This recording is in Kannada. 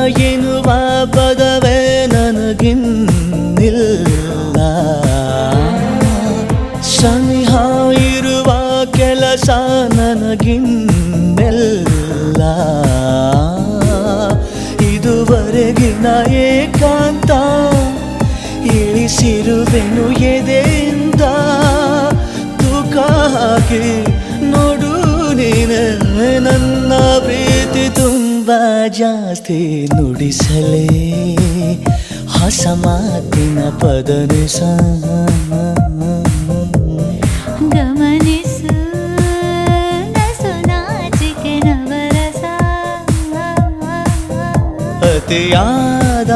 ಎನ್ನುವ ಪದವೇ ನನಗಿನ್ನಿಲ್ಲ. ಸನಿಹ ಇರುವ ಕೆಲಸ ನನಗಿನ್ನೆಲ್ಲ. ಇದುವರೆಗಿನ ಏಕಾಂತ ಇಳಿಸಿರುವೆನು ಎದೆಯಿಂದ. ತೂಕ ಹಾಕಿ ನೋಡು ನೀನೆ ನನ್ನ ಪ್ರೀತಿ ತುಂಬ ಜಾಸ್ತಿ. ನುಡಿಸಲೇ ಹೊಸ ಮಾತಿನ ಪದನಿಸ. ಗಮನಿಸು ನಸು ನಾಚಿಕೆ ನವರಸ. ಅತಿಯಾದ